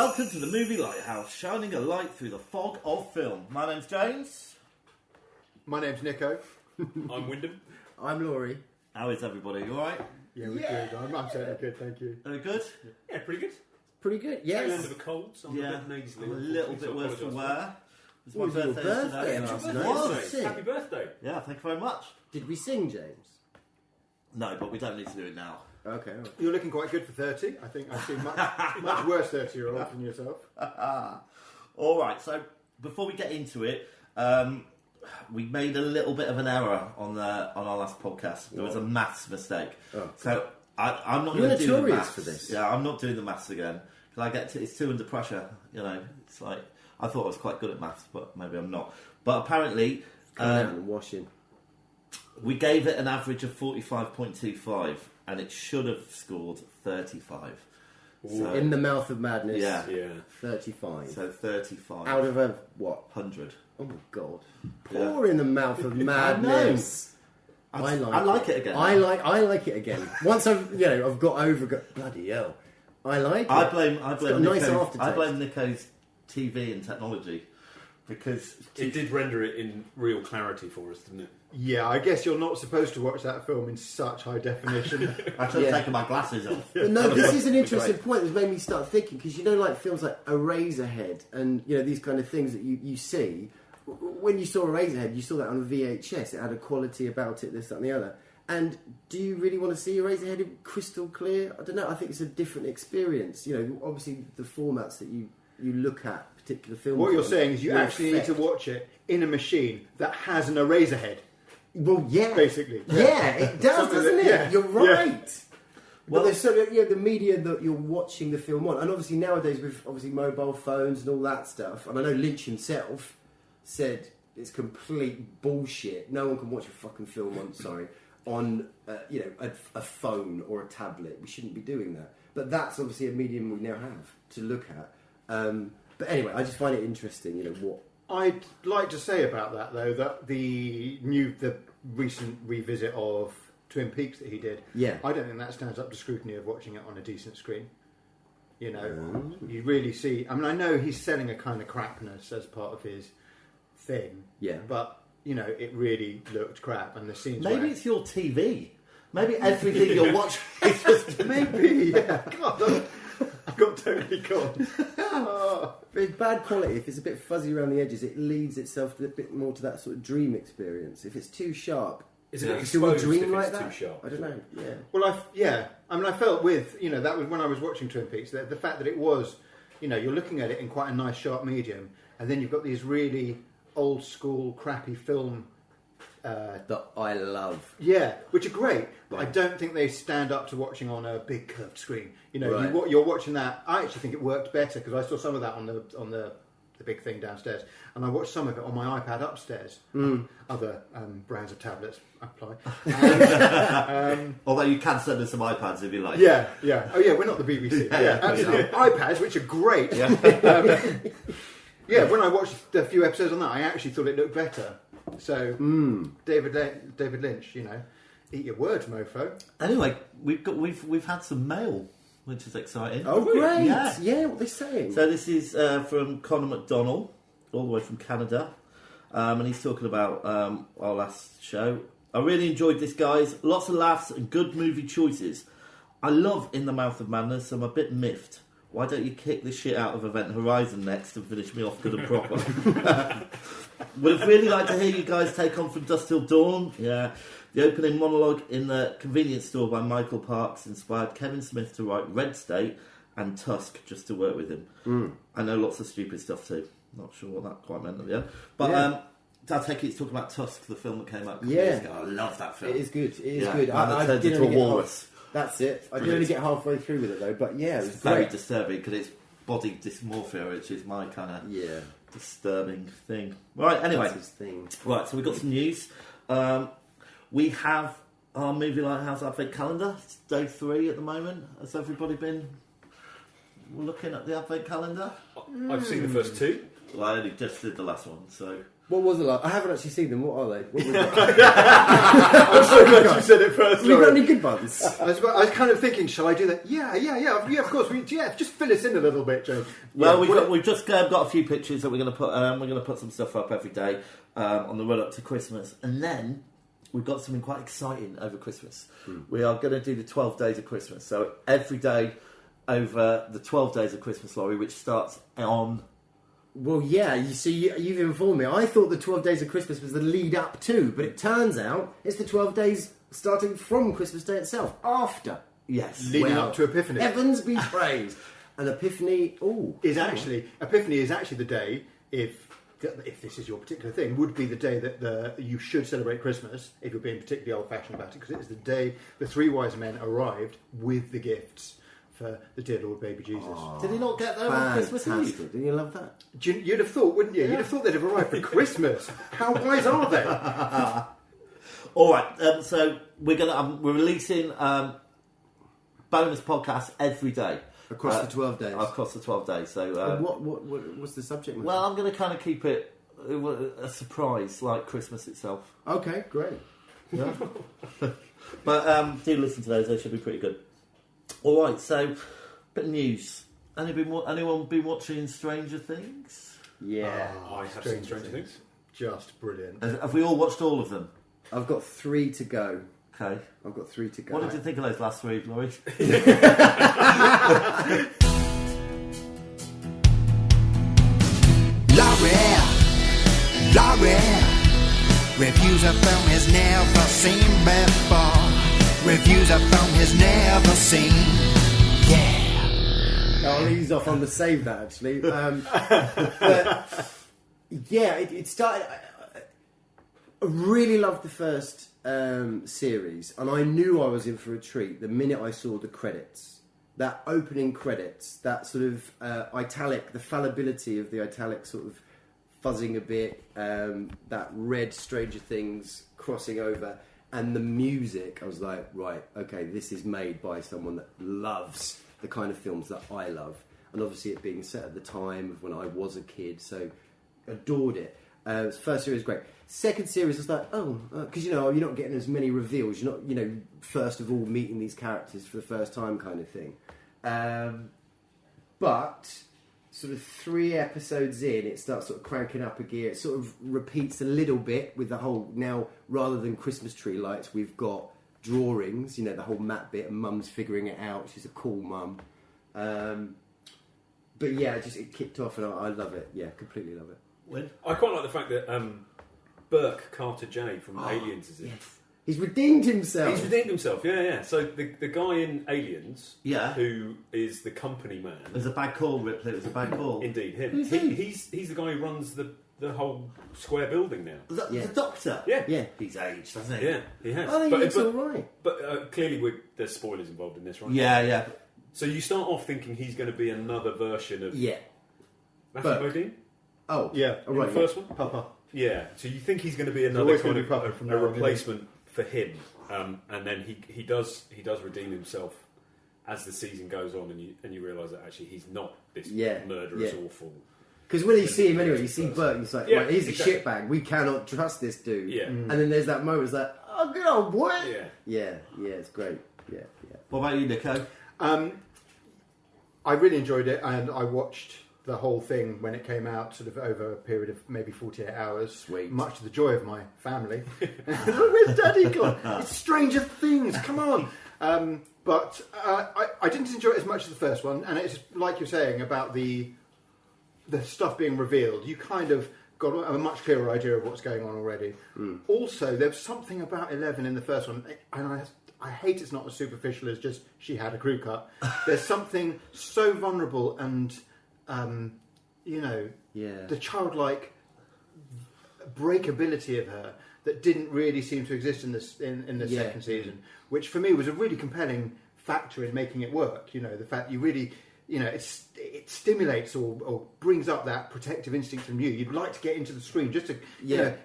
Welcome to the Movie Lighthouse, shining a light through the fog of film. My name's James. My name's Nico. I'm Wyndham. I'm Laurie. How is everybody? You alright? Yeah, we're good. I'm certainly good, thank you. Very good? Yeah, pretty good. Pretty good, Tail end yes. of a cold, so I'm a bit nasally. I'm a little bit worse for wear. It's my It was your birthday birthday today. last It night. was. Sick. Happy birthday. Yeah, thank you very much. Did we sing, James? No, but we don't need to do it now. Okay. All right. You're looking quite good for 30. I think I've seen much worse 30-year-olds than yourself. Alright, so before we get into it, we made a little bit of an error on our last podcast. There was a maths mistake. Oh. So I'm not You're going to do the notorious maths for this. Yeah, I'm not doing the maths again. Because it's too under pressure, you know. It's like, I thought I was quite good at maths, but maybe I'm not. But apparently, Come out and washing. we gave it an average of 45.25, and it should have scored 35. So, In the mouth of madness. Yeah. Yeah. 35. So 35. Out of a, what? 100. Oh my god. Yeah. Pour in the mouth of madness. I like it again. I like it again. Once I've got over bloody hell. I like it. I blame got a nice aftertaste. I blame Nico's TV and technology because It did render it in real clarity for us, didn't it? Yeah, I guess you're not supposed to watch that film in such high definition. I should have Yeah. taken my glasses off. But no, this is an interesting Great. point that's made me start thinking, because like films like Eraserhead and these kind of things that you see. When you saw Eraserhead, you saw that on a VHS. It had a quality about it, this, that, and the other. And do you really want to see Eraserhead in crystal clear? I don't know. I think it's a different experience. Obviously the formats that you look at particular films. What you're on saying is you will actually need to affect- watch it in a machine that has an eraser head, Well, yeah, basically. Yeah, it does, Something doesn't that- it? yeah. You're Yeah. right. Well, there's the media that you're watching the film on, and obviously nowadays with obviously mobile phones and all that stuff. And I know Lynch himself said it's complete bullshit. No one can watch a fucking film on a phone or a tablet. We shouldn't be doing that. But that's obviously a medium we now have to look at. But anyway, I just find it interesting. What I'd like to say about that, though, that the recent revisit of Twin Peaks that he did, Yeah. I don't think that stands up to scrutiny of watching it on a decent screen. You really see... I mean, I know he's selling a kind of crapness as part of his thing, Yeah. but, it really looked crap, and the scenes Maybe were... it's your TV. Maybe everything you're watching is just Maybe, yeah. God, I got totally gone. It's bad quality. If it's a bit fuzzy around the edges, it leads itself a bit more to that sort of dream experience. If it's too sharp, Is it do we exposed dream if like it's that? too sharp? I don't know. Yeah. Well, I felt with, that was when I was watching Twin Peaks, the fact that it was, you're looking at it in quite a nice sharp medium, and then you've got these really old school crappy film, That I love. which are great, but I Yeah. don't think they stand up to watching on a big curved screen. Right. You're watching that. I actually think it worked better because I saw some of that on the big thing downstairs, and I watched some of it on my iPad upstairs. Other brands of tablets apply. although you can send us some iPads if you like. Yeah. Oh yeah, we're not the BBC. Yeah, absolutely. iPads, which are great. Yeah, when I watched a few episodes on that, I actually thought it looked better. So, David Lynch, eat your words, mofo. Anyway, we've had some mail, which is exciting. Oh, great! Yeah. Yeah, what they're saying. So this is from Conor McDonnell, all the way from Canada, and he's talking about our last show. I really enjoyed this, guys. Lots of laughs and good movie choices. I love In the Mouth of Madness, so I'm a bit miffed. Why don't you kick the shit out of Event Horizon next and finish me off good and proper? Would have really liked to hear you guys take on From Dusk Till Dawn. Yeah. The opening monologue in the convenience store by Michael Parks inspired Kevin Smith to write Red State and Tusk just to work with him. I know lots of stupid stuff too. Not sure what that quite meant at the end. But I take it it's talking about Tusk, the film that came out a couple years ago. I love that film. It is good. It is Yeah, good. man that I turned didn't into a get half- walrus. That's it. I didn't Brilliant. really get halfway through with it though, but yeah, it was It's very great. disturbing because it's body dysmorphia, which is my kind of Yeah, disturbing thing. Right, anyway. that's his thing. Right, so we've got some news. We have our Movie Lighthouse Advent Calendar. It's day 3 at the moment. Has everybody been looking at the Advent Calendar? I've seen the first two. Well, I only just did the last one, so... What was the last? I haven't actually seen them. What are they? What was I'm so glad you said it first. you got Laurie. any good ones? I was kind of thinking, shall I do that? Yeah, of course. Just fill us in a little bit, Joe. Well, Yeah, we've just got a few pictures that we're going to put. We're going to put some stuff up every day on the run up to Christmas, and then we've got something quite exciting over Christmas. We are going to do the 12 days of Christmas. So every day over the 12 days of Christmas, Laurie, which starts on. Well, yeah. You see, you've informed me. I thought the 12 days of Christmas was the lead up to, but it turns out it's the 12 days starting from Christmas Day itself. After. Yes. leading up to Epiphany. Heavens be praised. And Epiphany, Epiphany is actually the day, if this is your particular thing, would be the day that you should celebrate Christmas, if you're being particularly old-fashioned about it, because it is the day the three wise men arrived with the gifts for the dear Lord baby Jesus. Did he not get there on Christmas Eve? Didn't you love that? You'd have thought, wouldn't you? Yeah. You'd have thought they'd have arrived for Christmas. How wise are they? All right. So we're releasing bonus podcasts every day. Across the 12 days. Across the 12 days. So what's the subject matter? well, I'm going to kind of keep it a surprise, like Christmas itself. Okay, great. Yeah. But do listen to those; they should be pretty good. All right, so bit of news. Anyone been watching Stranger Things? Yeah. I have seen Stranger Things. Just brilliant. Have we all watched all of them? I've got 3 to go. Okay. I've got 3 to go. What did you think of those last 3, Laurie? Laurie, reviews a film he's never seen before. Reviews a film he's never seen. Yeah. I'll ease off on the save that actually. But yeah, it started. I really loved the first series, and I knew I was in for a treat the minute I saw the credits. That opening credits, that sort of italic, the fallibility of the italic sort of fuzzing a bit, that red Stranger Things crossing over, and the music, I was like, right, okay, this is made by someone that loves the kind of films that I love. And obviously it being set at the time of when I was a kid, so adored it. First series was great. Second series was like, because you're not getting as many reveals. You're not, first of all meeting these characters for the first time kind of thing. But sort of 3 episodes in, it starts sort of cranking up a gear. It sort of repeats a little bit with the whole, now rather than Christmas tree lights, we've got drawings, the whole map bit, and Mum's figuring it out. She's a cool mum. But yeah, it kicked off, and I love it. Yeah, completely love it. When? I quite like the fact that Burke Carter J from Aliens is in. Yes. He's redeemed himself. He's redeemed himself, yeah. So the guy in Aliens, Yeah. who is the company man, It was a bad call, Ripley. It was a bad call. indeed him. Who's he? He's the guy who runs the whole square building now. The Doctor? Yeah, Yeah. He's aged, hasn't he? yeah, he has. I think it's all right. But clearly, there's spoilers involved in this, right? Yeah. So you start off thinking he's going to be another version of Yeah. Matthew Burke. Modine Oh. Yeah. All in right. the first one. Papa. Yeah, so you think he's going to be another always kind gonna of be Papa from a now on, isn't replacement for him, and then he does redeem himself as the season goes on, and you realise that actually he's not this murderous, awful. Because when you see him anyway, you see Burke, he's like, Yeah, right, he's exactly. a shitbag. We cannot trust this dude. Yeah. And then there's that moment, it's like, oh, good old boy. Yeah. Yeah, it's great. Yeah. What about you, Nico? I really enjoyed it, and I watched the whole thing when it came out, sort of over a period of maybe 48 hours. Sweet. Much to the joy of my family. Where's Daddy gone? It's Stranger Things, come on. But I didn't enjoy it as much as the first one, and it's like you're saying about the stuff being revealed. You kind of got a much clearer idea of what's going on already. Also, there's something about 11 in the first one, and I hate it's not as superficial as just she had a crew cut. There's something so vulnerable and, the childlike breakability of her that didn't really seem to exist in the second season, which for me was a really compelling factor in making it work. The fact you really, it stimulates or brings up that protective instinct from you. You'd like to get into the screen just to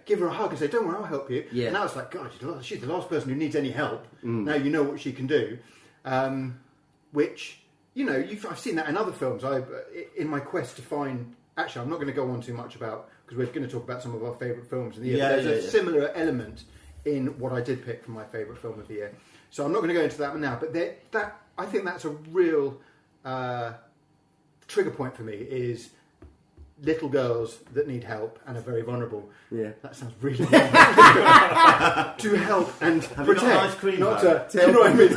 give her a hug and say, "Don't worry, I'll help you." Yeah. And now it's like, God, she's the last person who needs any help. Now you know what she can do, which I've seen that in other films. In my quest to find actually, I'm not going to go on too much about, because we're going to talk about some of our favourite films of the year. Yeah, but there's a similar element in what I did pick for my favourite film of the year. So I'm not going to go into that one now, but I think that's a real trigger point for me, is little girls that need help and are very vulnerable. Yeah. That sounds really wrong. To help and Have protect. you got ice cream, not though? to, you know what I mean?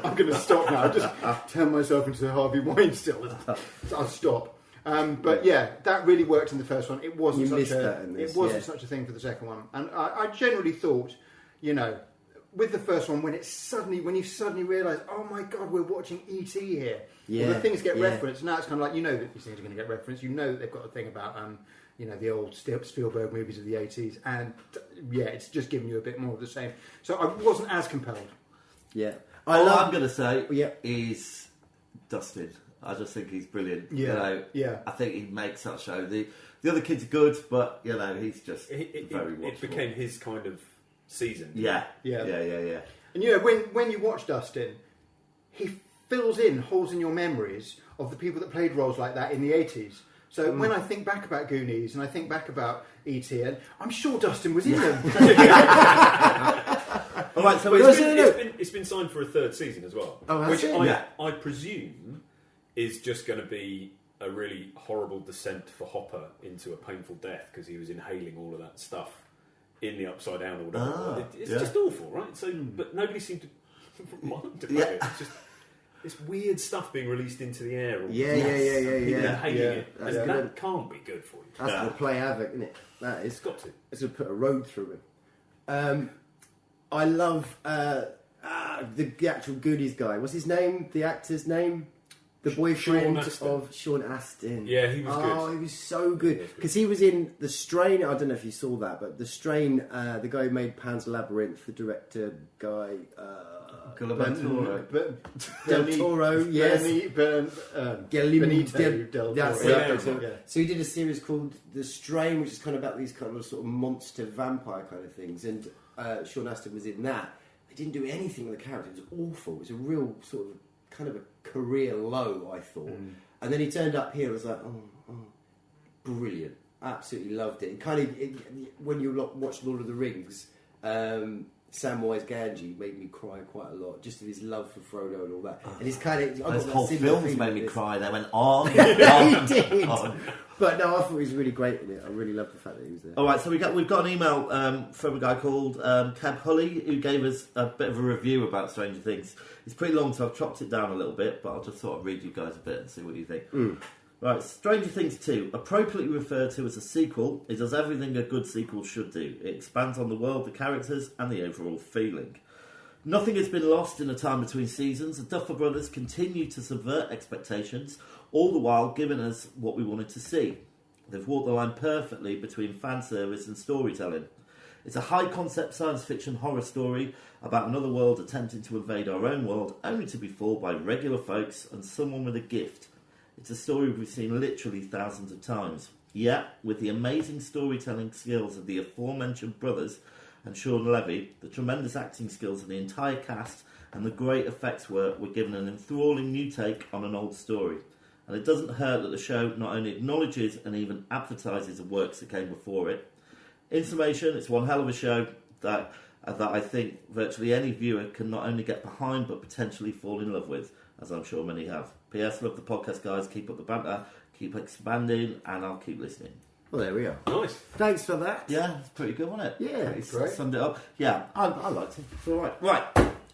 I'm going to stop now. I just turn myself into Harvey Weinstein. I'll stop. But yeah, that really worked in the first one. It wasn't such a thing for the second one. And I generally thought, you know, with the first one, when you suddenly realise, oh my God, we're watching E.T. here. Yeah, well, the things get referenced. Now it's kind of like, you know that these things are going to get referenced. You know that they've got a thing about, you know, the old Spielberg movies of the 80s. And yeah, it's just giving you a bit more of the same. So I wasn't as compelled. Yeah. All I'm going to say is Dustin. I just think he's brilliant. Yeah. You know, yeah. I think he makes that show. The other kids are good, but, you know, he's just very watchable. It became his kind of season. Yeah. Yeah. And, you know, when you watch Dustin, he fills in holes in your memories of the people that played roles like that in the 80s. So when I think back about Goonies and I think back about E.T., and I'm sure Dustin was in them. All right, so it's been signed for a third season as well. Oh, which it? I presume is just going to be a really horrible descent for Hopper into a painful death, because he was inhaling all of that stuff in the Upside Down or whatever. It's just awful, right? So, but nobody seemed to mind about it. It's just this weird stuff being released into the air. Yeah. Inhaling it. Yeah. And that can't be good for you. That's going to play havoc, isn't it? That is. It's got to. It's going to put a road through him. I love the actual Goonies guy. What's his name? The actor's name? The boyfriend of Sean Astin. Yeah, he was good. Oh, he was so good. Because he was in The Strain. I don't know if you saw that, but The Strain, the guy who made Pan's Labyrinth, the director guy... Del Toro, yes. Benito del That's Toro. it. So he did a series called The Strain, which is kind of about these kind of sort of monster vampire kind of things. And Sean Astin was in that. They didn't do anything with the character. It was awful. It was a real sort of kind of a career low, I thought. And then he turned up here and was like, oh, brilliant. Absolutely loved it. When you watch Lord of the Rings, Samwise Gamgee made me cry quite a lot, just of his love for Frodo and all that. And he's kind of... Those whole films made me cry. They went on. He did. But no, I thought he was really great in it. I really loved the fact that he was there. All right, so we've got an email from a guy called Cab Hully, who gave us a bit of a review about Stranger Things. It's pretty long, so I've chopped it down a little bit, but I'll just sort of read you guys a bit and see what you think. Right, Stranger Things 2, appropriately referred to as a sequel, it does everything a good sequel should do. It expands on the world, the characters, and the overall feeling. Nothing has been lost in the time between seasons. The Duffer Brothers continue to subvert expectations, all the while giving us what we wanted to see. They've walked the line perfectly between fan service and storytelling. It's a high-concept science fiction horror story about another world attempting to invade our own world, only to be fooled by regular folks and someone with a gift. It's a story we've seen literally thousands of times. Yet, with the amazing storytelling skills of the aforementioned brothers and Sean Levy, the tremendous acting skills of the entire cast, and the great effects work, we're given an enthralling new take on an old story. And it doesn't hurt that the show not only acknowledges and even advertises the works that came before it. In summation, it's one hell of a show that I think virtually any viewer can not only get behind but potentially fall in love with, as I'm sure many have. P.S. Love the podcast, guys. Keep up the banter. Keep expanding, and I'll keep listening. Well, there we are. Nice. Thanks for that. Yeah, it's pretty good, wasn't it? Yeah, it's great. Summed it up. Yeah, I liked it. It's all right. Right,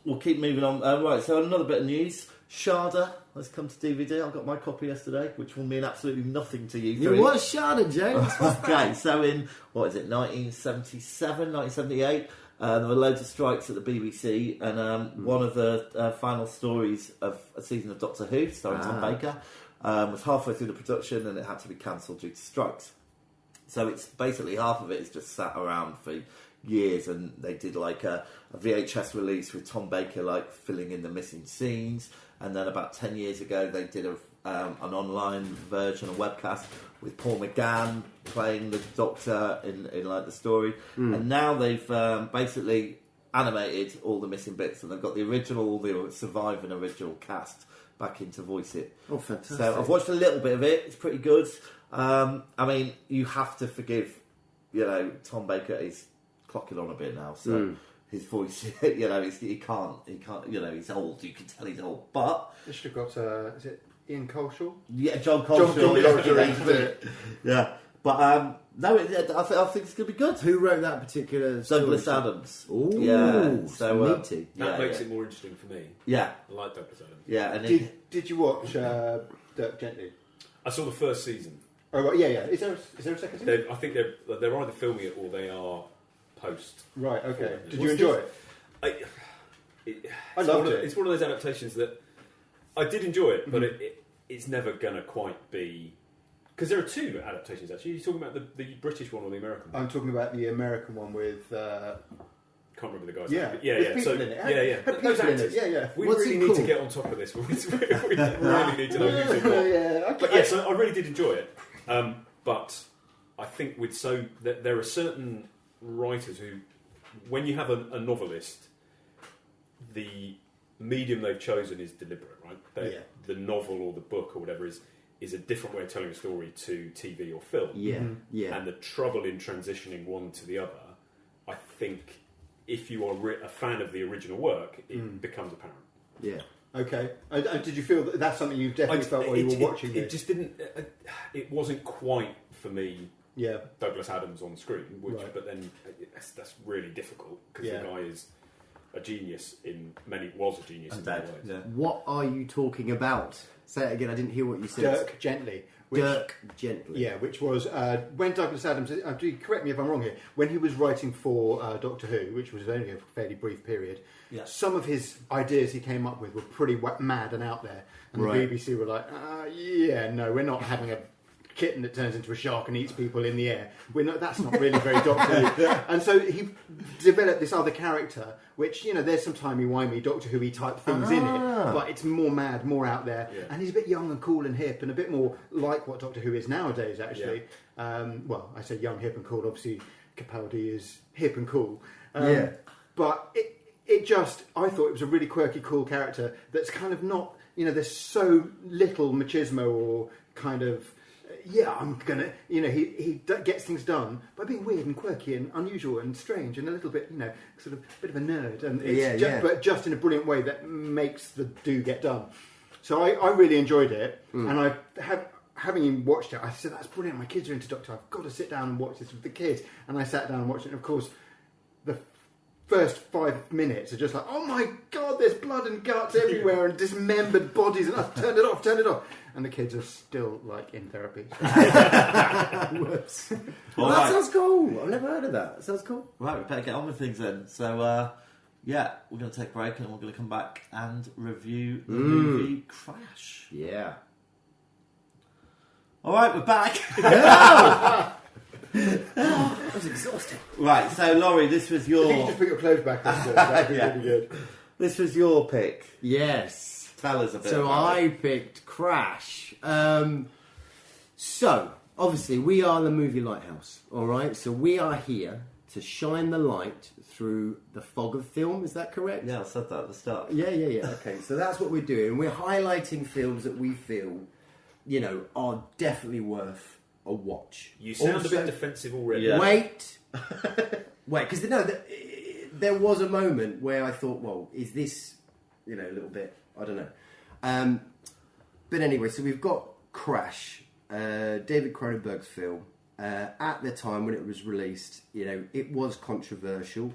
we'll keep moving on. Right, so another bit of news. Shada has come to DVD. I got my copy yesterday, which will mean absolutely nothing to you. You watched Shada, James? Okay, so in, 1977, 1978... there were loads of strikes at the BBC, and one of the final stories of a season of Doctor Who, starring Tom Baker, was halfway through the production, and it had to be cancelled due to strikes. So it's basically half of it is just sat around for years, and they did like a VHS release with Tom Baker like filling in the missing scenes, and then about 10 years ago they did an online version, a webcast with Paul McGann playing the Doctor in like the story, and now they've basically animated all the missing bits, and they've got the surviving original cast back in to voice it. Oh, fantastic! So I've watched a little bit of it. It's pretty good. I mean, you have to forgive, Tom Baker is clocking on a bit now, so his voice, he can't, he's old. You can tell he's old, but They should have got, is it Ian Coleshaw? yeah, John Coleshaw. John Coleshaw. Yeah, but no, I think it's gonna be good. Who wrote that particular story? Douglas Adams. Ooh, yeah, so meaty. That makes it more interesting for me. Yeah, I like Douglas Adams. yeah, and Did you watch Dirk Gently? I saw the first season. Oh, right, yeah. Is there a second season? I think they're either filming it or they are post. Right, okay. Did you What's enjoy it? I loved it. It's one of those adaptations that I did enjoy it, but it's never going to quite be... Because there are two adaptations, actually. You're talking about the British one or the American one? I'm talking about the American one with... Can't remember the guy's Yeah, name. with Yeah. people So, in it. yeah. Had people Those in it, actors. yeah. We What's really it need called? to get on top of this. We really need to know who's involved. Yeah, But yes, I really did enjoy it. But I think there are certain writers who, when you have a novelist, the medium they've chosen is deliberate, right? The novel or the book or whatever is a different way of telling a story to TV or film. Yeah, yeah. And the trouble in transitioning one to the other, I think, if you are a fan of the original work, it becomes apparent. Yeah. Okay. Did you feel that's something you definitely felt while you were watching it? this? It just didn't... It wasn't quite, for me, Yeah. Douglas Adams on screen, Right. but then that's really difficult, because Yeah. the guy is a genius was a genius in many ways. yeah. What are you talking about? Say it again. I didn't hear what you said. Dirk Gently. Dirk Gently. Yeah, which was when Douglas Adams, do correct me if I'm wrong here, when he was writing for Doctor Who, which was only a fairly brief period, some of his ideas he came up with were pretty mad and out there. And Right. the BBC were like, no, we're not having a kitten that turns into a shark and eats people in the air. That's not really very Doctor Who. And so he developed this other character, which, there's some timey-wimey Doctor Who-y type things in it, but it's more mad, more out there. Yeah. And he's a bit young and cool and hip and a bit more like what Doctor Who is nowadays, actually. Well, I say young, hip and cool. Obviously, Capaldi is hip and cool. But it just, I thought it was a really quirky, cool character that's kind of not, there's so little machismo or kind of... I'm gonna. He gets things done by being weird and quirky and unusual and strange and a little bit, sort of a bit of a nerd. And it's but just in a brilliant way that makes the do get done. So I really enjoyed it, and having watched it, I said that's brilliant. My kids are into Doctor. I've got to sit down and watch this with the kids. And I sat down and watched it. And of course, the first 5 minutes are just like, oh my god, there's blood and guts everywhere and dismembered bodies, and I've turned it off. And the kids are still like in therapy. Whoops. Well, that sounds cool. I've never heard of that. That sounds cool. Right, we better get on with things then. So, we're going to take a break and we're going to come back and review the movie Crash. Yeah. All right, we're back. That was exhausting. Right, so Laurie, this was If you your could just put your clothes back on, that'd be really good. this was your pick. Yes. Tell us a bit. So about I it. picked Crash. So obviously we are the movie lighthouse, all right. So we are here to shine the light through the fog of film. Is that correct? Yeah, I said that at the start. Yeah. Okay, so that's what we're doing. We're highlighting films that we feel, are definitely worth a watch. You sound Also- a bit defensive already. Yeah. Wait, because there was a moment where I thought, well, is this, a little bit, I don't know. But anyway, so we've got Crash, David Cronenberg's film. At the time when it was released, it was controversial.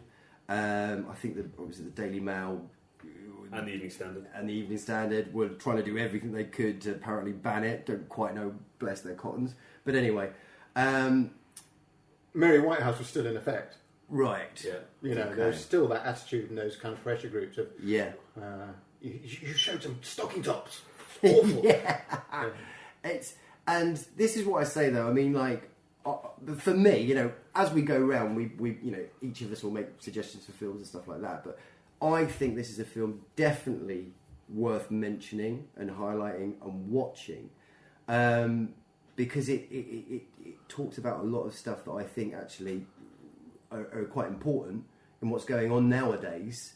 I think the Daily Mail And the Evening Standard. and the Evening Standard were trying to do everything they could to apparently ban it. Don't quite know, bless their cottons. But anyway, Mary Whitehouse was still in effect. right. Yeah. Okay. There's still that attitude in those kind of pressure groups of, Yeah. you showed some stocking tops. Awful. Yeah. And this is what I say though. I mean, for me, as we go round, we each of us will make suggestions for films and stuff like that. But I think this is a film definitely worth mentioning and highlighting and watching, because it talks about a lot of stuff that I think actually are quite important in what's going on nowadays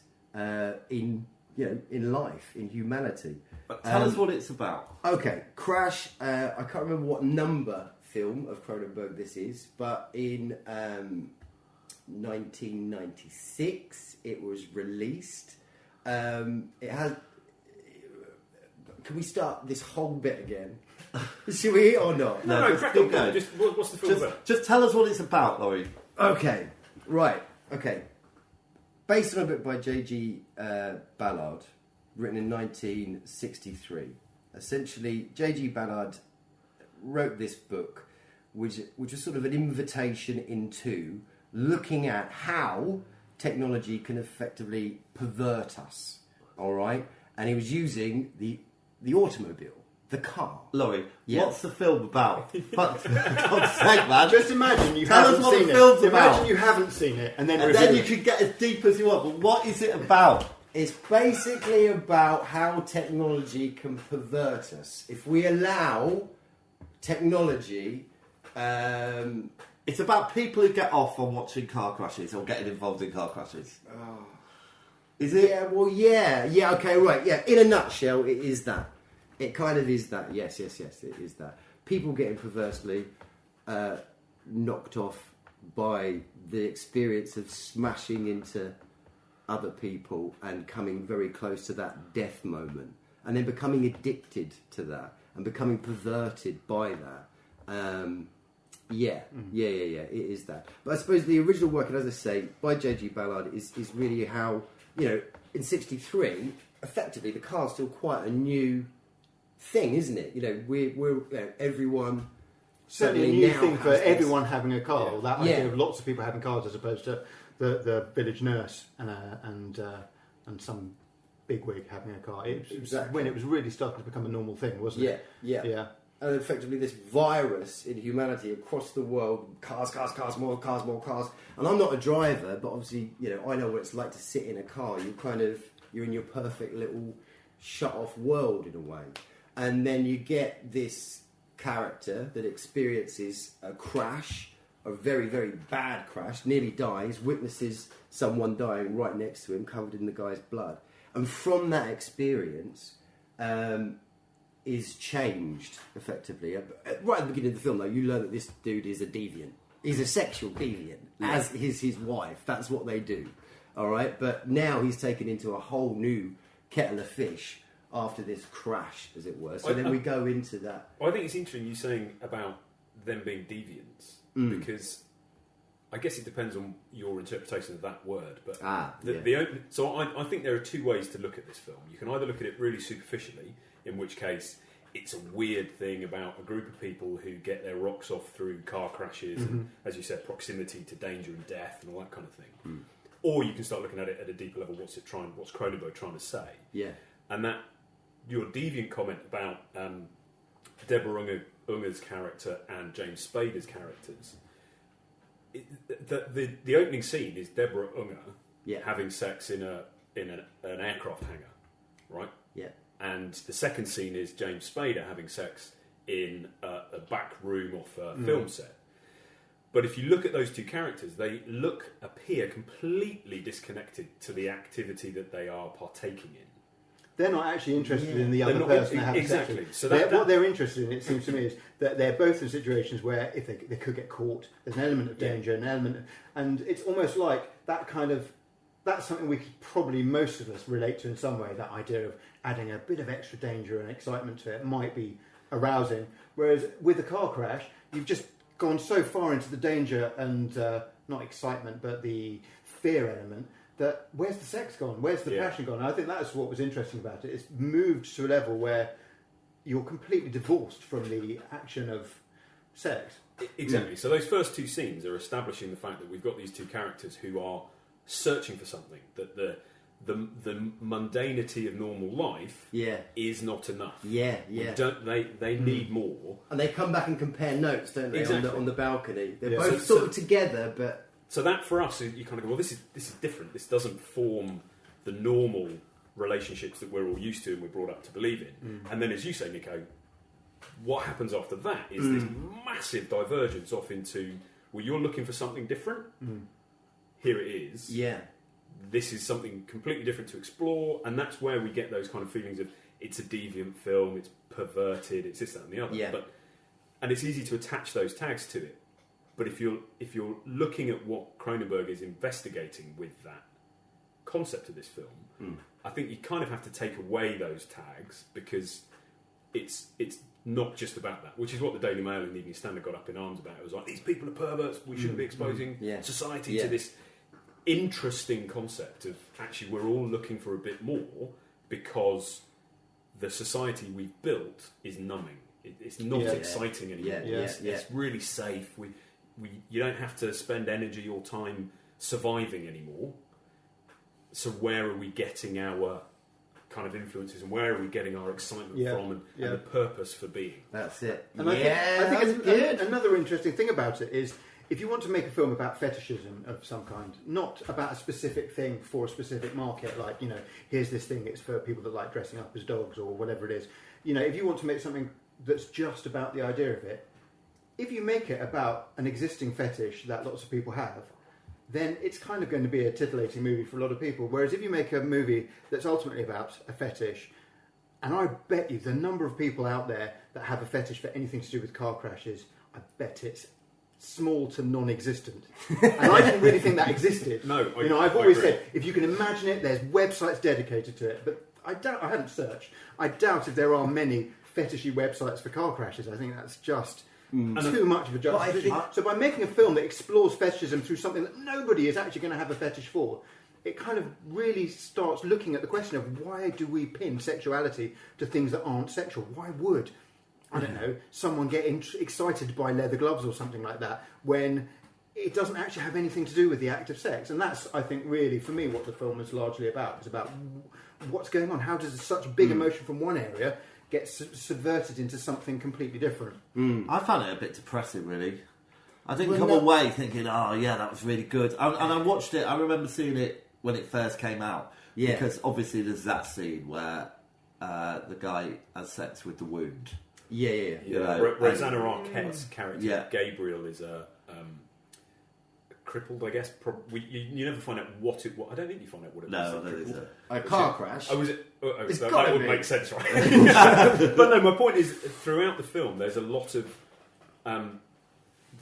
in in life, in humanity. But tell us what it's about. Okay, Crash. I can't remember what number film of Cronenberg this is, but in 1996 it was released. It has. Can we start this whole bit again? Should we or not? No, crack on. Just what's the film about? Just tell us what it's about, Laurie. Okay, right. Okay, based on a book by J.G. Ballard, written in 1963. Essentially, J.G. Ballard wrote this book, which was sort of an invitation into looking at how technology can effectively pervert us. All right, and he was using the automobile, the car. Laurie, Yeah. what's the film about? But for God's sake, man. Just imagine you Tell us haven't what seen the it. film's Imagine about. you haven't seen it, and then And review then you it. can get as deep as you want. But what is it about? It's basically about how technology can pervert us. If we allow technology... It's about people who get off on watching car crashes or getting involved in car crashes. Is it? Yeah, well, yeah, okay, right, yeah. In a nutshell, it is that. It kind of is that, yes, it is that. People getting perversely knocked off by the experience of smashing into other people and coming very close to that death moment, and then becoming addicted to that and becoming perverted by that. It is that. But I suppose the original work, and as I say, by J.G. Ballard, is really how, in '63, effectively the car's still quite a new thing, isn't it? We're everyone Certainly a suddenly new now thing for has this. everyone having a car. Yeah. That idea of lots of people having cars as opposed to the village nurse and some bigwig having a car. It was Exactly. when it was really starting to become a normal thing, wasn't it? Yeah. And effectively this virus in humanity across the world, cars, more cars. And I'm not a driver, but obviously, I know what it's like to sit in a car. You're in your perfect little shut off world in a way. And then you get this character that experiences a crash, a very, very bad crash, nearly dies, witnesses someone dying right next to him, covered in the guy's blood. And from that experience, is changed, effectively. Right at the beginning of the film, though, you learn that this dude is a deviant. He's a sexual deviant, as is his wife. That's what they do, all right? But now he's taken into a whole new kettle of fish after this crash, as it were. So then we go into that. Well, I think it's interesting you saying about them being deviants, because I guess it depends on your interpretation of that word. But so I think there are two ways to look at this film. You can either look at it really superficially, in which case it's a weird thing about a group of people who get their rocks off through car crashes and, as you said, proximity to danger and death and all that kind of thing. Or you can start looking at it at a deeper level. What's Cronenberg trying to say? Yeah. And that your deviant comment about Deborah Unger's character and James Spader's characters. The opening scene is Deborah Unger having sex in an aircraft hangar, right? Yeah. And the second scene is James Spader having sex in a back room off a film set. But if you look at those two characters, they appear completely disconnected to the activity that they are partaking in. They're not actually interested in the other person they're having sex with. So what they're interested in, it seems to me, is that they're both in situations where if they could get caught, there's an element of danger, and it's almost like that's something we could probably most of us relate to in some way. That idea of adding a bit of extra danger and excitement to it might be arousing. Whereas with the car crash, you've just gone so far into the danger and not excitement, but the fear element. That where's the sex gone? Where's the passion gone? And I think that's what was interesting about it. It's moved to a level where you're completely divorced from the action of sex. Exactly. So those first two scenes are establishing the fact that we've got these two characters who are searching for something. That the mundanity of normal life is not enough. They need more. And they come back and compare notes, don't they? Exactly. On the balcony. They're both sort of together, but. So that for us, you kind of go, well, this is different. This doesn't form the normal relationships that we're all used to and we're brought up to believe in. And then, as you say, Nico, what happens after that is this massive divergence off into, well, you're looking for something different. Here it is. Yeah. this is something completely different to explore, and that's where we get those kind of feelings of it's a deviant film, it's perverted, it's this, that, and the other. Yeah. And it's easy to attach those tags to it. But if you're looking at what Cronenberg is investigating with that concept of this film, I think you kind of have to take away those tags, because it's not just about that, which is what the Daily Mail and the Evening Standard got up in arms about. It was like, these people are perverts, we shouldn't be exposing society to this interesting concept of actually we're all looking for a bit more, because the society we've built is numbing. It's not exciting anymore. It's really safe. You don't have to spend energy or time surviving anymore. So where are we getting our kind of influences, and where are we getting our excitement from, and the purpose for being? That's it. And I think another interesting thing about it is, if you want to make a film about fetishism of some kind, not about a specific thing for a specific market, like, here's this thing, it's for people that like dressing up as dogs or whatever it is. If you want to make something that's just about the idea of it, if you make it about an existing fetish that lots of people have, then it's kind of going to be a titillating movie for a lot of people. Whereas if you make a movie that's ultimately about a fetish, and I bet you the number of people out there that have a fetish for anything to do with car crashes, I bet it's small to non-existent. And I didn't really think that existed. No, I've always said, if you can imagine it, there's websites dedicated to it. But I haven't searched. I doubt if there are many fetishy websites for car crashes. I think that's just too much of a juxtaposition. So by making a film that explores fetishism through something that nobody is actually going to have a fetish for, it kind of really starts looking at the question of, why do we pin sexuality to things that aren't sexual? Why would, I don't know, someone get excited by leather gloves or something like that when it doesn't actually have anything to do with the act of sex? And that's, I think, really, for me, what the film is largely about. It's about what's going on. How does such big emotion from one area get subverted into something completely different? I found it a bit depressing, really. I didn't come away thinking, oh, yeah, that was really good. And I watched it, I remember seeing it when it first came out. Yeah. Because obviously there's that scene where the guy has sex with the wound. Yeah. Rosanna Arquette's character, Gabriel, is a crippled, I guess. You never find out what it was. I don't think you find out what it was. No, there is a car crash. Oh, was it? That would make sense, right? But no, my point is, throughout the film, there's a lot of...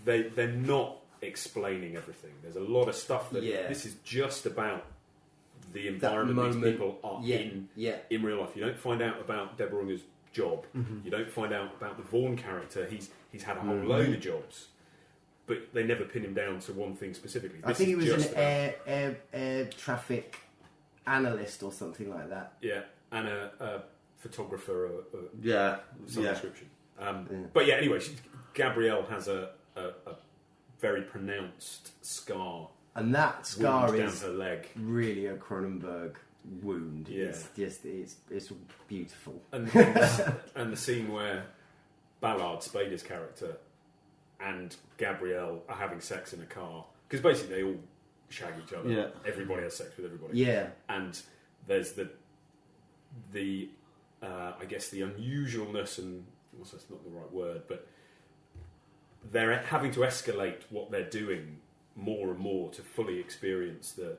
they're not explaining everything. There's a lot of stuff that this is just about the environment these people are in real life. You don't find out about Deborah Unger's job. You don't find out about the Vaughan character. He's had a whole load of jobs, but they never pin him down to one thing specifically. I think he was an air traffic analyst or something like that. Yeah, and a photographer. Some description. But yeah, anyway, Gabrielle has a very pronounced scar, and that scar is down her leg. Really a Cronenberg wound. Yeah. It's beautiful. And the scene where Ballard, Spader's character, and Gabrielle are having sex in a car, because basically they all shag each other. Yeah. Everybody has sex with everybody. Yeah. And there's the I guess the unusualness, and also that's not the right word, but they're having to escalate what they're doing more and more to fully experience the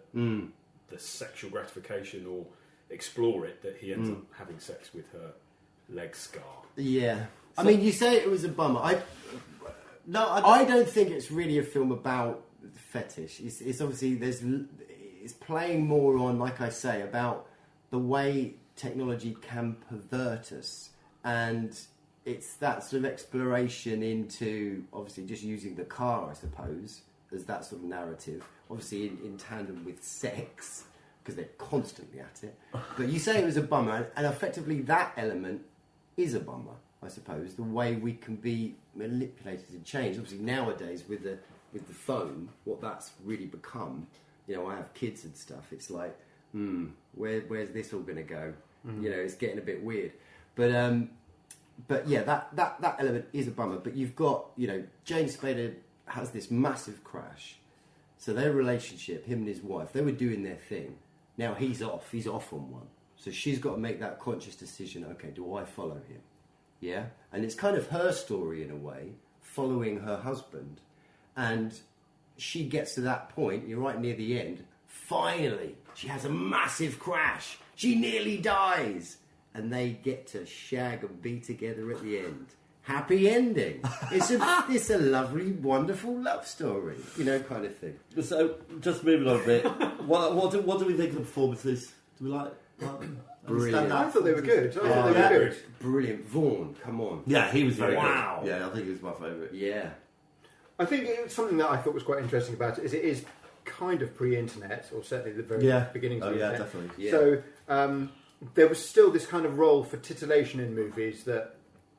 sexual gratification or explore it, that he ends up having sex with her leg scar. Yeah. I mean, you say it was a bummer. I don't think it's really a film about fetish. It's obviously it's playing more on, like I say, about the way technology can pervert us, and it's that sort of exploration into, obviously, just using the car, I suppose, as that sort of narrative. Obviously, in tandem with sex, because they're constantly at it. But you say it was a bummer, and effectively that element is a bummer, I suppose. The way we can be manipulated and changed. Obviously, nowadays with the phone, what that's really become. I have kids and stuff. It's like, where's this all going to go? It's getting a bit weird. But yeah, that element is a bummer. But you've got, James Spader has this massive crash. So their relationship, him and his wife, they were doing their thing. Now he's off on one. So she's got to make that conscious decision, okay, do I follow him? Yeah? And it's kind of her story in a way, following her husband. And she gets to that point, you're right near the end, finally, she has a massive crash. She nearly dies. And they get to shag and be together at the end. Happy ending. It's a lovely, wonderful love story, kind of thing. So, just moving on a bit, what do we think of the performances? Do we like them? Brilliant. I thought they were good. I thought they were good. Brilliant. Vaughan, come on. Yeah, he was very Wow. good. Yeah, I think he was my favourite. Yeah. I think something that I thought was quite interesting about it is kind of pre-internet, or certainly the very beginnings of the internet. Definitely. Yeah. So there was still this kind of role for titillation in movies that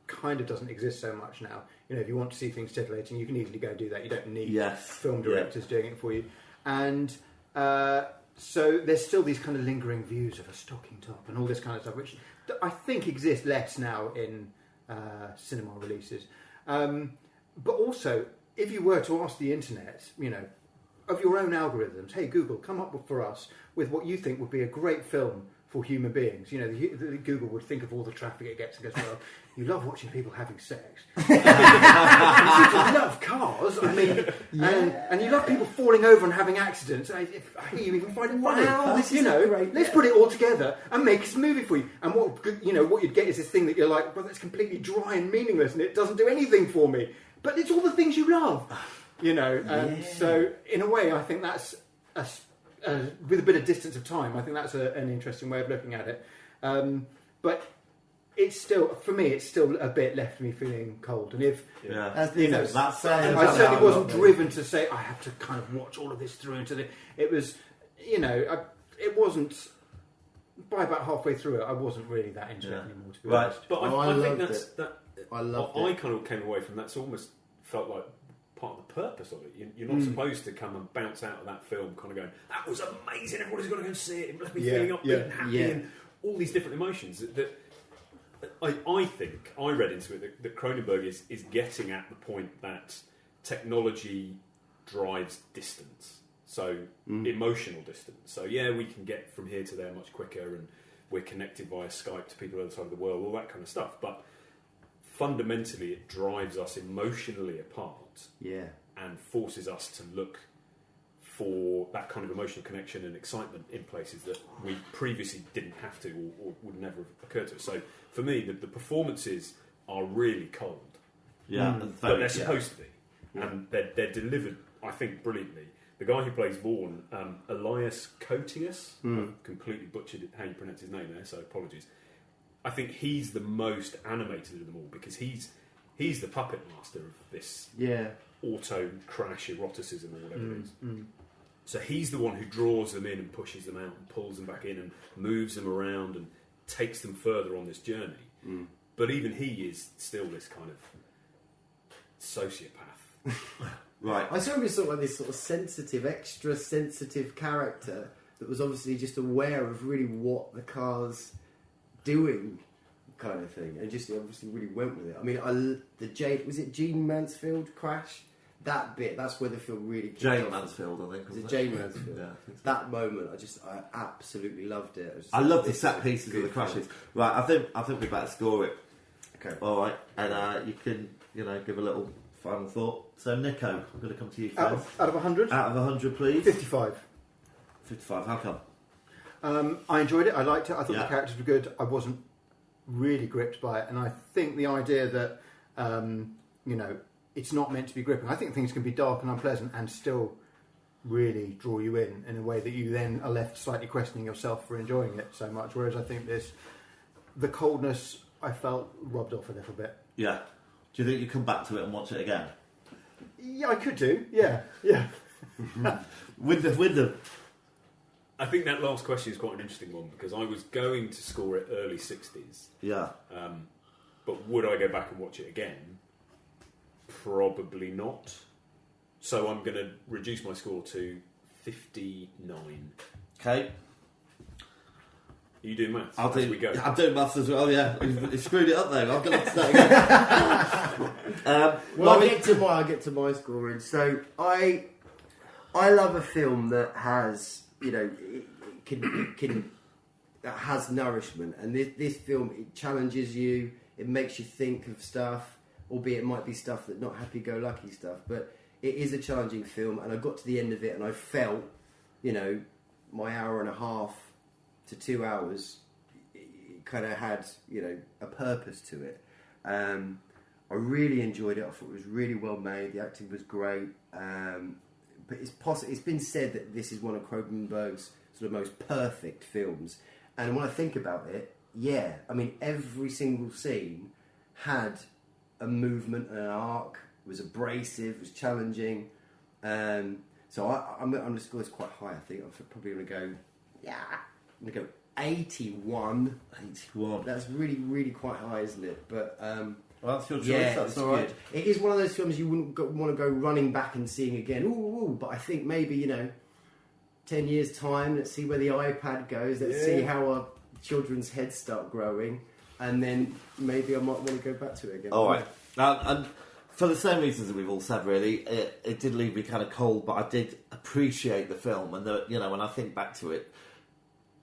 kind of doesn't exist so much now. If you want to see things titillating, you can easily go and do that. You don't need film directors doing it for you. And so there's still these kind of lingering views of a stocking top and all this kind of stuff, which I think exist less now in cinema releases. But also, if you were to ask the internet, of your own algorithms, hey Google, come up for us with what you think would be a great film for human beings. Google would think of all the traffic it gets and goes, well, you love watching people having sex. You love cars, and you love people falling over and having accidents. I hear you even find it funny. Wow, this is great. Let's put it all together and make this movie for you. And what you'd get is this thing that you're like, well, that's completely dry and meaningless, and it doesn't do anything for me. But it's all the things you love, So in a way, I think that's with a bit of distance of time, I think that's an interesting way of looking at it. But it's still, for me, it's still a bit left me feeling cold. And if I certainly wasn't driven to say I have to kind of watch all of this through into the. It was, it wasn't. By about halfway through it, I wasn't really that into it anymore. To be honest, but I think that's it. that. I loved I it. kind of came away from that's almost felt like part of the purpose of it. You're not supposed to come and bounce out of that film kind of going, that was amazing, everybody's got to go and see it, it must be feeling upbeat and happy and all these different emotions that I think I read into it that Cronenberg is getting at the point that technology drives distance, so emotional distance. So we can get from here to there much quicker, and we're connected via Skype to people on the other side of the world, all that kind of stuff, but fundamentally it drives us emotionally apart and forces us to look for that kind of emotional connection and excitement in places that we previously didn't have to or would never have occurred to us. So for me, the performances are really cold. But they're supposed to be. And they're delivered, I think, brilliantly. The guy who plays Vaughan, Elias Koteas, I've completely butchered how you pronounce his name there, so apologies. I think he's the most animated of them all because he's the puppet master of this auto crash eroticism or whatever it is. So he's the one who draws them in and pushes them out and pulls them back in and moves them around and takes them further on this journey. But even he is still this kind of sociopath. Right. I saw him as sort of like this sort of sensitive, extra sensitive character that was obviously just aware of really what the car's doing, kind of thing, and just obviously really went with it. I mean, was it Gene Mansfield crash? That bit, that's where the film really kicked Jane off. Mansfield, I think. Was it Jane Mansfield? Yeah, I think so. That moment, I absolutely loved it. I love the set pieces of the crashes. Right, I think we better score it. Okay. All right, and you can give a little final thought. So, Nico, I'm going to come to you first. Out of 100? Out of 100, please. 55. 55. How come? I enjoyed it. I liked it. I thought the characters were good. I wasn't really gripped by it, and I think the idea that it's not meant to be gripping. I think things can be dark and unpleasant and still really draw you in a way that you then are left slightly questioning yourself for enjoying it so much. Whereas I think the coldness I felt rubbed off a little bit. Yeah. Do you think you come back to it and watch it again? Yeah, I could do. Yeah. Wyndham. I think that last question is quite an interesting one because I was going to score it early 60s. Yeah. But would I go back and watch it again? Probably not. So I'm going to reduce my score to 59. Okay. You do maths. I'm doing maths as well. Yeah, you screwed it up there. I'm going to have to start again. Well, I'll get to my scoring. So I love a film that has that has nourishment, and this film, it challenges you. It makes you think of stuff, albeit it might be stuff that not happy-go-lucky stuff, but it is a challenging film. And I got to the end of it, and I felt, my hour and a half to 2 hours, it kind of had, a purpose to it. I really enjoyed it. I thought it was really well made. The acting was great. But it's been said that this is one of Cronenberg's sort of most perfect films. And when I think about it, yeah, I mean, every single scene had a movement and an arc. It was abrasive, it was challenging. So I'm going to score this quite high, I think. I'm probably going to go, I'm going to go 81. 81. That's really, really quite high, isn't it? But well, that's your choice. yeah, That's all right. It is one of those films you wouldn't want to go running back and seeing again. Ooh, but I think maybe 10 years time. Let's see where the iPad goes. Let's see how our children's heads start growing, and then maybe I might want to go back to it again. All right, and for the same reasons that we've all said, really, it did leave me kind of cold, but I did appreciate the film, and when I think back to it,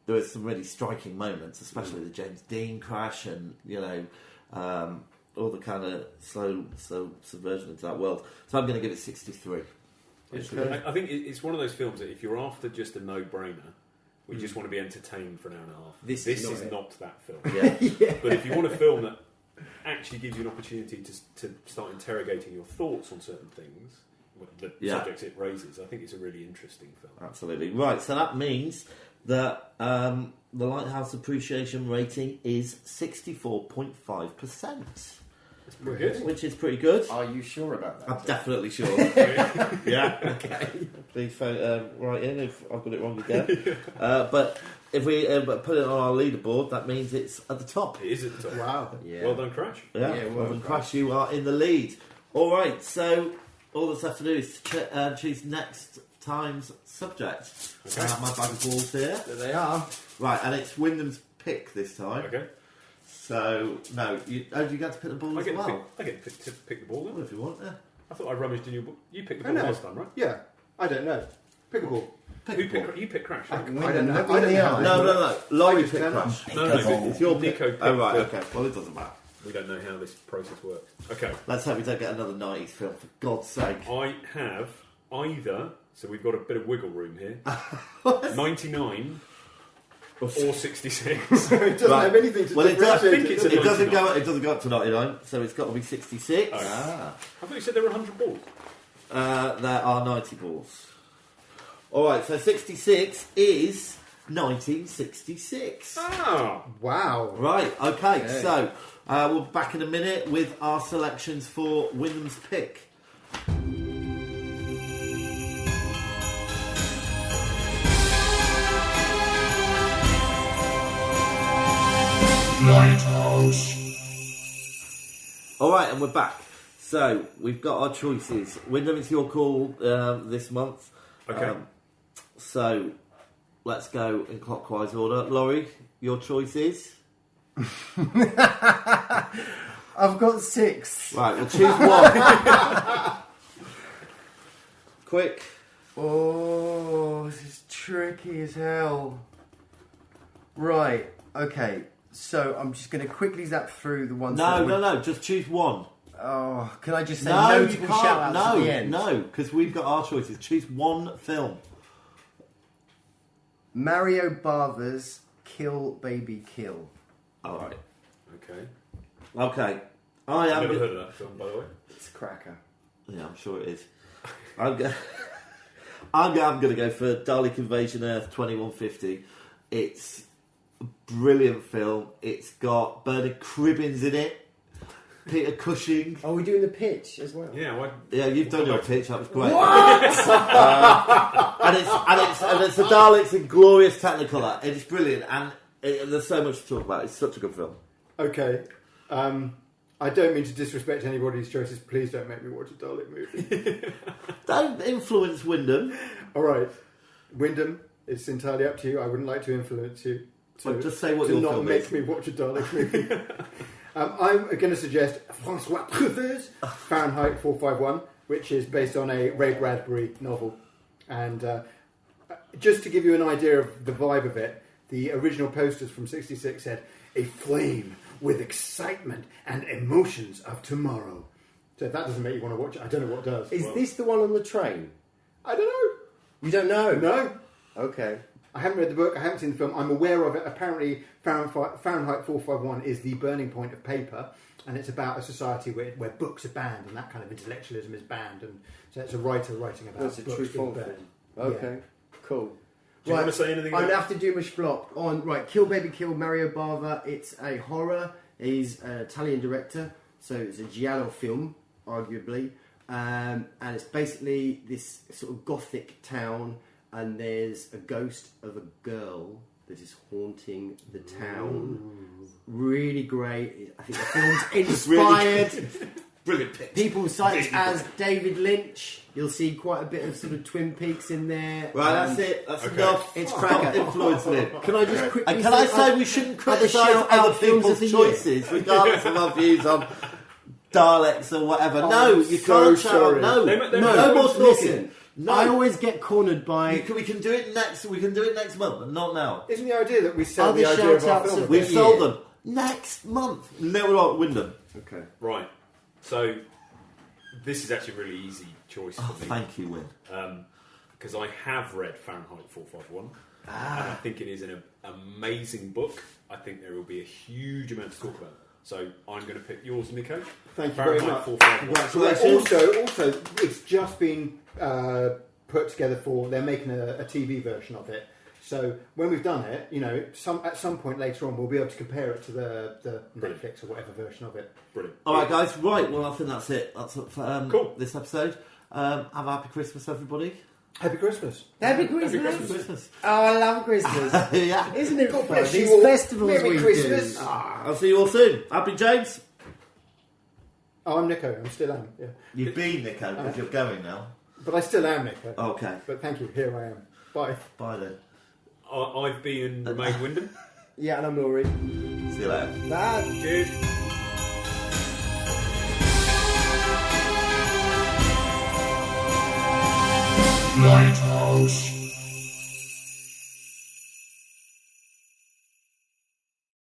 there were some really striking moments, especially the James Dean crash, and all the kind of slow subversion into that world. So I'm going to give it 63. I think it's one of those films that if you're after just a no-brainer, we just want to be entertained for an hour and a half. This is not that film. Yeah. But if you want a film that actually gives you an opportunity to start interrogating your thoughts on certain things, the subjects it raises, I think it's a really interesting film. Absolutely. Right, so that means that the Lighthouse appreciation rating is 64.5%. It's pretty good. Which is pretty good. Are you sure about that? I'm definitely sure. Yeah. Okay. Please write in if I've got it wrong again. But if we put it on our leaderboard, that means it's at the top. It is at the top. Wow. Yeah. Well done, Crash. Yeah, well done, Crash. You are in the lead. All right, so all that's left to do is choose next time's subject. Okay. I have my bag of balls here. There they are. Right, and it's Wyndham's pick this time. Okay. So, no, you get to pick the ball I as get well? to pick the ball Well, then. if you want, yeah. I thought I rummaged in your ball. You picked the I ball know. last time, right? Yeah. I don't know. Pick a ball. You picked Crash. I right? don't know. I Wyndham, don't know. No. Laurie I just picked turned up. Crash. No, It's your Nico pick. picked Oh, right, the- okay. Well, it doesn't matter. We don't know how this process works. Okay. Let's hope we don't get another 90s film, for God's sake. I have either, so we've got a bit of wiggle room here, 99 or 66. It doesn't Right. have anything to Well, it does. I think it's a It doesn't 99. go. It doesn't go up to 99, so it's got to be 66. I thought you said there were 100 balls. There are 90 balls. All right, so 66 is 1966. Ah! Wow. Right. Okay. So we'll be back in a minute with our selections for Wyndham's pick. Lighthouse. All right, and we're back. So we've got our choices. Wyndham, it's your call this month. Okay. So let's go in clockwise order. Laurie, your choice is? I've got 6. Right, we'll choose one. Quick. Oh, this is tricky as hell. Right, okay. So I'm just going to quickly zap through the ones. No. Just choose one. Oh, can I just say No, you notable can't. shout-outs at the end? No, because we've got our choices. Choose one film. Mario Bava's Kill Baby Kill. All right. Okay. Okay. I've never heard of that film, by the way. It's a cracker. Yeah, I'm sure it is. I'm going to go for Dalek Invasion Earth 2150. It's a brilliant film. It's got Bernard Cribbins in it. Peter Cushing. Oh, we're doing the pitch as well. Yeah, why? Yeah, you've done your pitch. That was great. What? and it's the Daleks in glorious Technicolor. It's brilliant, and there's so much to talk about. It's such a good film. Okay. I don't mean to disrespect anybody's choices. Please don't make me watch a Dalek movie. Don't influence Wyndham. All right. Wyndham, it's entirely up to you. I wouldn't like to influence you. Well, just say what to your not film make is. me watch a Dalek movie. I'm going to suggest François Truffaut's Fahrenheit 451, which is based on a Ray Bradbury novel. And just to give you an idea of the vibe of it, the original posters from '66 said, "A flame with excitement and emotions of tomorrow." So if that doesn't make you want to watch it, I don't know what does. Is this the one on the train? I don't know. You don't know? No. Okay. I haven't read the book. I haven't seen the film. I'm aware of it. Apparently, Fahrenheit 451 is the burning point of paper, and it's about a society where books are banned and that kind of intellectualism is banned. And so it's a writer writing about That's a books true being film. banned. Okay, cool. Do you want to say anything? I'd about have to do my splop on Kill Baby Kill, Mario Bava. It's a horror. He's an Italian director, so it's a giallo film, arguably, and it's basically this sort of gothic town, and there's a ghost of a girl that is haunting the town. Really great. I think the film's inspired. Brilliant pick. People cite as David Lynch. You'll see quite a bit of sort of Twin Peaks in there. Right, that's it. That's Okay. enough. It's Stop cracker. influencing it. Can I just quickly And can I say I- we shouldn't other criticise shout-out other films people's of the year? choices, regardless of our views on Daleks or whatever. Oh, no, I'm you so can't shout out. sorry. No, They- no more talking. Listen, No. I always get cornered by We can do it next. We can do it next month, but not now. Isn't the idea that we sell Other the idea of our shout-outs film? of- We've Yeah. sold them next month. Never like Wyndham. Okay. Right. So this is actually a really easy choice for Oh, me. thank you, Wyn. Because I have read Fahrenheit 451, and I think it is an amazing book. I think there will be a huge amount to talk about. So I'm going to pick yours, Nico. Thank you very Fahrenheit much. 451. Congratulations. Also, it's just been put together for. They're making a TV version of it. So when we've done it, at some point later on, we'll be able to compare it to the Brilliant. Netflix or whatever version of it. Brilliant. All right, guys. Right. Well, I think that's it. That's it for Cool. this episode. Have a happy Christmas, everybody. Happy Christmas. Happy Christmas. Christmas. Christmas. Oh, I love Christmas. Yeah. Isn't it fun? bless you These all. festivals Merry we Christmas. do. I'll see you all soon. Happy James. Oh, I'm Nico. I'm still am. Yeah, You've been, Nico, because you're going now. but I still am Nico. Okay. But thank you. Here I am. Bye. Bye then. I've been Romain Wyndham. Yeah, and I'm Laurie. See you later. Bye. Cheers. Lighthouse.